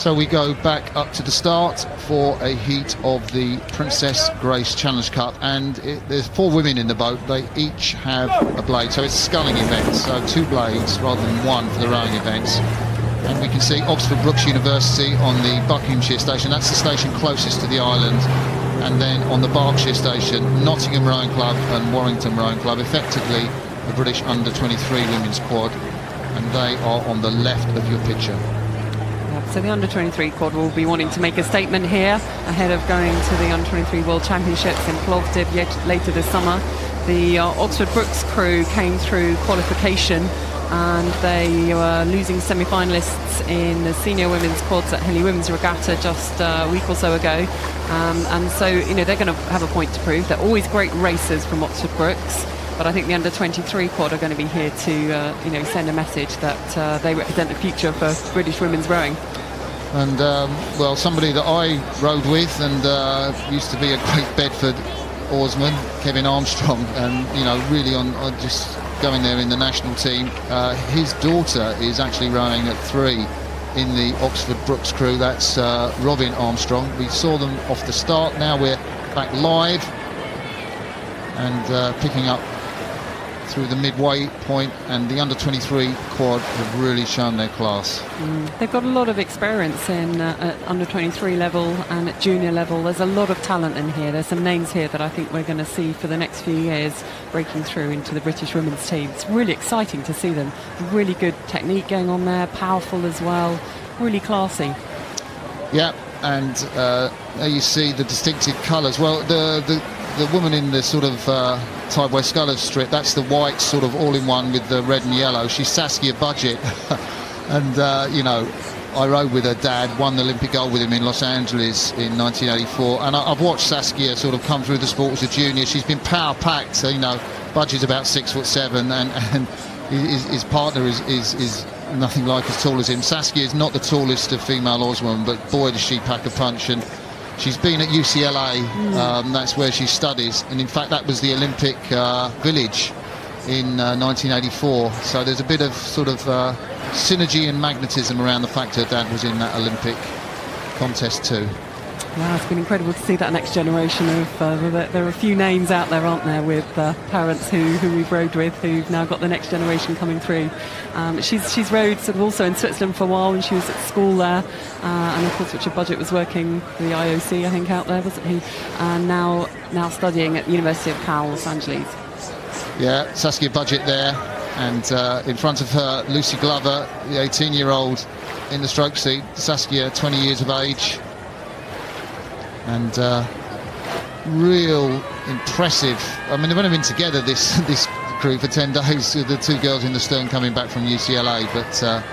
So we go back up to the start for a heat of the Princess Grace Challenge Cup, and there's 4 women in the boat. They each have a blade, so it's a sculling event, so 2 blades rather than 1 for the rowing events. And we can see Oxford Brookes University on the Buckinghamshire station. That's the station closest to the island. And then on the Berkshire station, Nottingham Rowing Club and Warrington Rowing Club, effectively the British under-23 women's quad, and they are on the left of your picture. So the under-23 quad will be wanting to make a statement here ahead of going to the under-23 World Championships in Plovdiv later this summer. The Oxford Brookes crew came through qualification, and they were losing semi-finalists in the senior women's quads at Henley Women's Regatta just a week or so ago. And so, you know, they're going to have a point to prove. They're always great racers from Oxford Brookes, but I think the under-23 quad are going to be here to, you know, send a message that they represent the future for British women's rowing. And, well, somebody that I rowed with and used to be a great Bedford oarsman, Kevin Armstrong, and, you know, really on just going there in the national team. His daughter is actually rowing at 3 in the Oxford Brookes crew. That's Robin Armstrong. We saw them off the start. Now we're back live and picking up through the midway point, and the under-23 quad have really shown their class. They've got a lot of experience in at under-23 level and at junior level. There's a lot of talent in here. There's some names here that I think we're going to see for the next few years breaking through into the British women's team. It's really exciting to see them. Really good technique going on there, powerful as well, really classy. Yeah, and there you see the distinctive colours. Well, the woman in the sort of Tideway Scullers strip, that's the white sort of all-in-one with the red and yellow. She's Saskia Budget. And, you know, I rowed with her dad, won the Olympic gold with him in Los Angeles in 1984. And I've watched Saskia sort of come through the sport as a junior. She's been power-packed. So, you know, Budget's about 6'7", and his partner is nothing like as tall as him. Saskia is not the tallest of female oarswomen, but boy, does she pack a punch. And she's been at UCLA, that's where she studies, and in fact that was the Olympic village in 1984, so there's a bit of sort of synergy and magnetism around the fact her dad was in that Olympic contest too. Wow, it's been incredible to see that next generation of there are a few names out there, aren't there, with parents who we've rowed with, who've now got the next generation coming through. She's rowed sort of also in Switzerland for a while when she was at school there, and of course Richard Budget was working for the IOC, I think, out there, wasn't he? And now studying at the University of Cal, Los Angeles. Yeah, Saskia Budget there, and in front of her Lucy Glover, the 18-year-old in the stroke seat. Saskia, 20 years of age. And real impressive. I mean, they've only been together, this crew, for 10 days, the 2 girls in the stern coming back from UCLA. But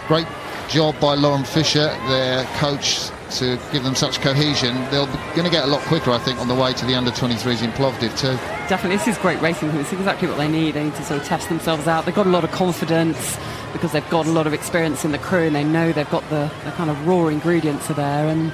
great job by Lauren Fisher, their coach, to give them such cohesion. They're going to get a lot quicker, I think, on the way to the under-23s in Plovdiv too. Definitely, this is great racing. It's exactly what they need. They need to sort of test themselves out. They've got a lot of confidence because they've got a lot of experience in the crew, and they know they've got the kind of raw ingredients are there. And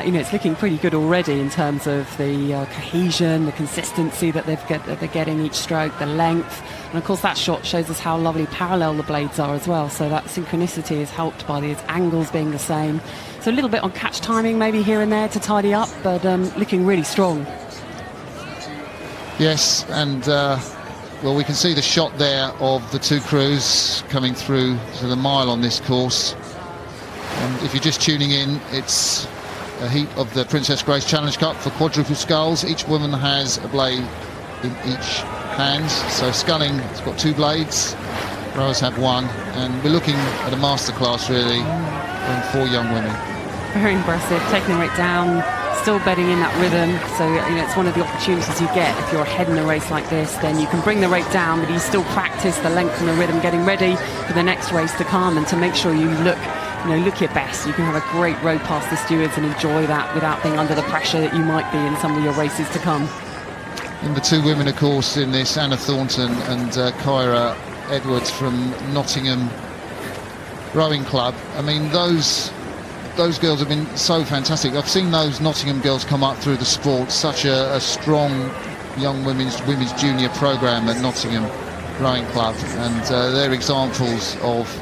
you know, it's looking pretty good already in terms of the cohesion, the consistency that they're getting each stroke, the length. And of course that shot shows us how lovely parallel the blades are as well, so that synchronicity is helped by these angles being the same. So a little bit on catch timing maybe here and there to tidy up, but looking really strong. Yes, and well, we can see the shot there of the 2 crews coming through to the mile on this course. And if you're just tuning in, it's a heat of the Princess Grace Challenge Cup for quadruple sculls. Each woman has a blade in each hand, so sculling has got 2 blades, rowers have 1, and we're looking at a masterclass really from 4 young women. Very impressive, taking the rate down, still bedding in that rhythm. So, you know, it's one of the opportunities you get if you're ahead in a race like this. Then you can bring the rate down, but you still practice the length and the rhythm, getting ready for the next race to come, and to make sure you look your best. You can have a great road past the stewards and enjoy that without being under the pressure that you might be in some of your races to come. And the 2 women, of course, in this, Anna Thornton and Kyra Edwards from Nottingham Rowing Club. I mean, those girls have been so fantastic. I've seen those Nottingham girls come up through the sport. Such a strong young women's junior programme at Nottingham Rowing Club, and they're examples of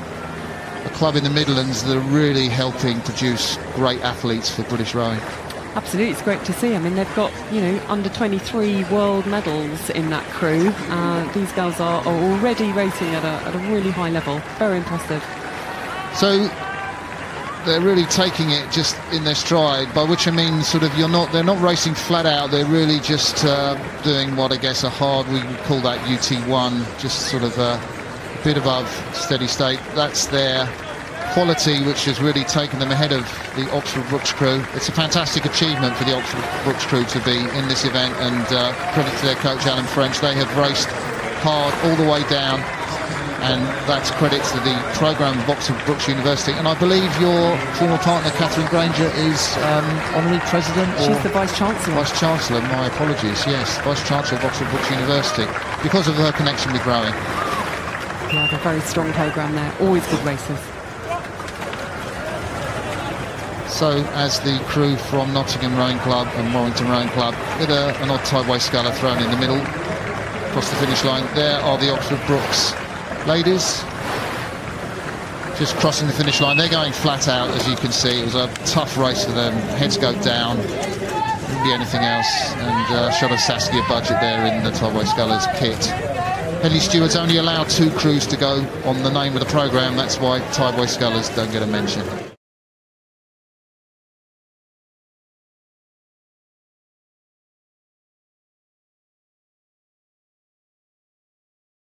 a club in the Midlands that are really helping produce great athletes for British rowing. Absolutely, it's great to see. I mean, they've got, you know, under 23 world medals in that crew. These girls are already racing at a really high level. Very impressive. So they're really taking it just in their stride, by which I mean sort of they're not racing flat out, they're really just doing what I guess we would call that UT1, just sort of a bit above steady state. That's their quality which has really taken them ahead of the Oxford Brookes crew. It's a fantastic achievement for the Oxford Brookes crew to be in this event, and credit to their coach Alan French. They have raced hard all the way down, and that's credit to the programme of Oxford Brookes University. And I believe your former partner Catherine Granger is honorary president? She's the Vice-Chancellor. Vice-Chancellor, my apologies, yes. Vice-Chancellor of Oxford Brookes University, because of her connection with rowing. Yeah, a very strong programme there, always good races. So as the crew from Nottingham Rowing Club and Warrington Rowing Club, with an odd tideway sculler thrown in the middle, across the finish line, there are the Oxford Brookes ladies just crossing the finish line. They're going flat out, as you can see. It was a tough race for them. Heads go down, wouldn't be anything else. And shot of Saskia Budget there in the tideway scullers kit. Henley Stewards only allow 2 crews to go on the name of the programme. That's why tideway scullers don't get a mention.